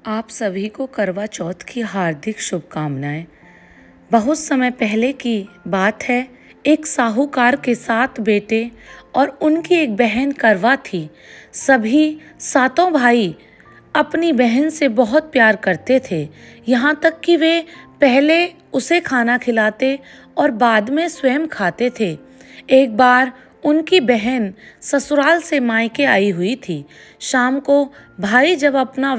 आप सभी को करवा चौथ की हार्दिक शुभकामनाएं। बहुत समय पहले की बात है। एक साहूकार के 7 बेटे और उनकी एक बहन करवा थी। सभी सातों भाई अपनी बहन से बहुत प्यार करते थे, यहाँ तक कि वे पहले उसे खाना खिलाते और बाद में स्वयं खाते थे। एक बार उनकी बहन ससुराल से मायके आई हुई थी। शाम को भाई जब अपना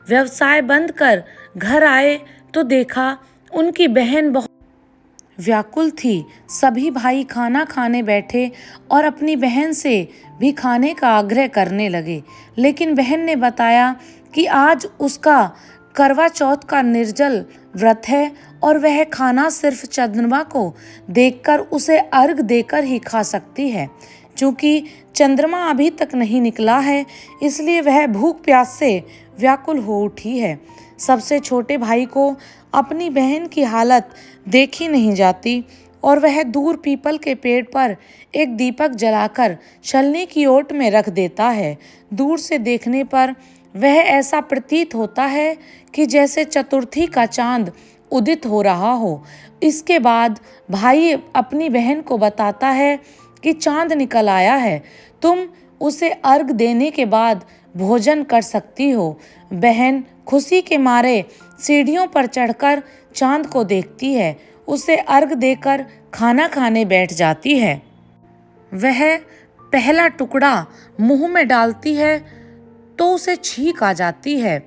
व्यवसाय बंद कर घर आए तो देखा उनकी बहन बहुत व्याकुल थी। सभी भाई खाना खाने बैठे और अपनी बहन से भी खाने का आग्रह करने लगे, लेकिन बहन ने बताया कि आज उसका करवा चौथ का निर्जल व्रत है और वह खाना सिर्फ चंद्रमा को देखकर उसे अर्घ देकर ही खा सकती है। चूंकि चंद्रमा अभी तक नहीं निकला है, इसलिए वह भूख प्यास से व्याकुल हो उठी है। सबसे छोटे भाई को अपनी बहन की हालत देखी नहीं जाती और वह दूर पीपल के पेड़ पर एक दीपक जलाकर छलनी की ओट में रख देता है। दूर से देखने पर वह ऐसा प्रतीत होता है कि जैसे चतुर्थी का चांद उदित हो रहा हो। इसके बाद भाई अपनी बहन को बताता है कि चांद निकल आया है, तुम उसे अर्घ देने के बाद भोजन कर सकती हो। बहन खुशी के मारे सीढ़ियों पर चढ़कर चांद को देखती है, उसे अर्घ देकर खाना खाने बैठ जाती है। वह पहला टुकड़ा मुंह में डालती है तो उसे छींक आ जाती है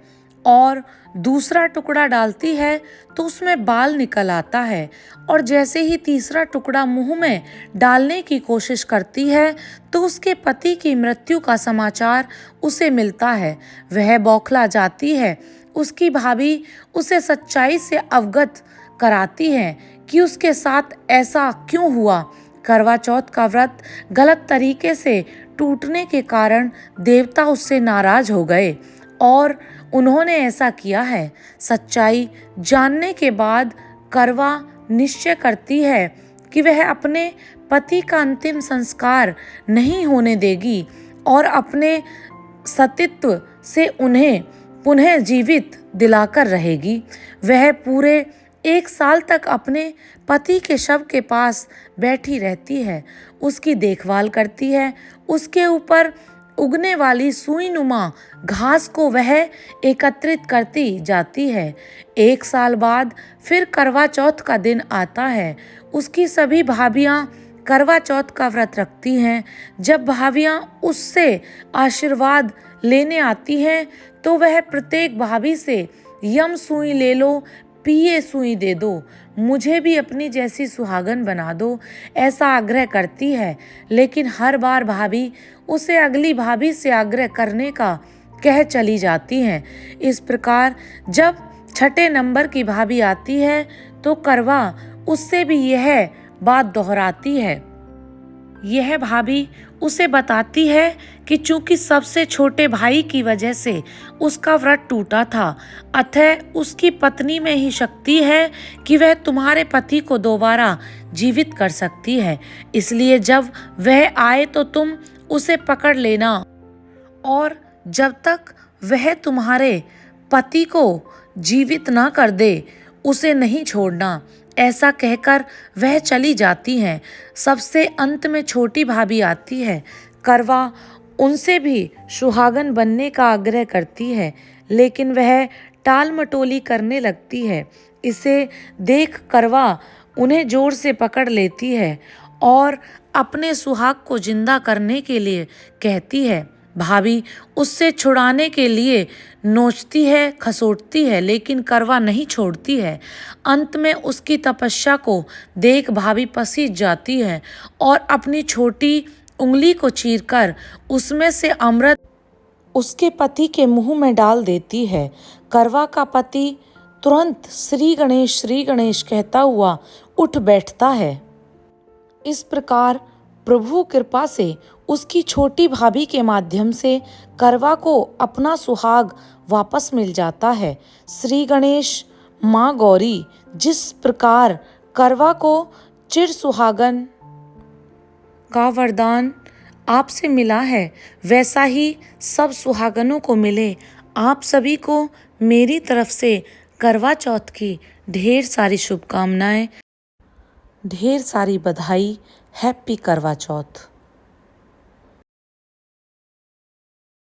और दूसरा टुकड़ा डालती है तो उसमें बाल निकल आता है, और जैसे ही तीसरा टुकड़ा मुंह में डालने की कोशिश करती है तो उसके पति की मृत्यु का समाचार उसे मिलता है। वह बौखला जाती है। उसकी भाभी उसे सच्चाई से अवगत कराती है कि उसके साथ ऐसा क्यों हुआ। करवा चौथ का व्रत गलत तरीके से टूटने के कारण देवता उससे नाराज हो गए और उन्होंने ऐसा किया है। सच्चाई जानने के बाद करवा निश्चय करती है कि वह अपने पति का अंतिम संस्कार नहीं होने देगी और अपने सतीत्व से उन्हें पुनः जीवित दिलाकर रहेगी। वह पूरे 1 साल तक अपने पति के शव के पास बैठी रहती है, उसकी देखभाल करती है। उसके ऊपर उगने वाली सुईनुमा घास को वह एकत्रित करती जाती है। 1 साल बाद फिर करवा चौथ का दिन आता है। उसकी सभी भाभियां करवा चौथ का व्रत रखती हैं। जब भाभियां उससे आशीर्वाद लेने आती हैं तो वह प्रत्येक भाभी से यम सुई ले लो, पिए सुई दे दो, मुझे भी अपनी जैसी सुहागन बना दो, ऐसा आग्रह करती है। लेकिन हर बार भाभी उसे अगली भाभी से आग्रह करने का कह चली जाती हैं। इस प्रकार जब 6ठे नंबर की भाभी आती है तो करवा उससे भी यह बात दोहराती है। यह भाभी उसे बताती है कि चूंकि सबसे छोटे भाई की वजह से उसका व्रत टूटा था, अतः उसकी पत्नी में ही शक्ति है कि वह तुम्हारे पति को दोबारा जीवित कर सकती है। इसलिए जब वह आए तो तुम उसे पकड़ लेना और जब तक वह तुम्हारे पति को जीवित ना कर दे उसे नहीं छोड़ना। ऐसा कहकर वह चली जाती हैं। सबसे अंत में छोटी भाभी आती है। करवा उनसे भी सुहागन बनने का आग्रह करती है, लेकिन वह टाल मटोली करने लगती है। इसे देख करवा उन्हें जोर से पकड़ लेती है और अपने सुहाग को जिंदा करने के लिए कहती है। भाभी उससे छुड़ाने के लिए नोचती है, खसोटती है, लेकिन करवा नहीं छोड़ती है। अंत में उसकी तपस्या को देख भाभी पसीज जाती है और अपनी छोटी उंगली को चीरकर उसमें से अमृत उसके पति के मुंह में डाल देती है। करवा का पति तुरंत श्री गणेश कहता हुआ उठ बैठता है। इस प्रकार प्रभु कृपा से उसकी छोटी भाभी के माध्यम से करवा को अपना सुहाग वापस मिल जाता है। श्री गणेश, माँ गौरी जिस प्रकार करवा को चिर सुहागन का वरदान आपसे मिला है, वैसा ही सब सुहागनों को मिले। आप सभी को मेरी तरफ से करवा चौथ की ढेर सारी शुभकामनाएं, ढेर सारी बधाई। हैप्पी करवा चौथ।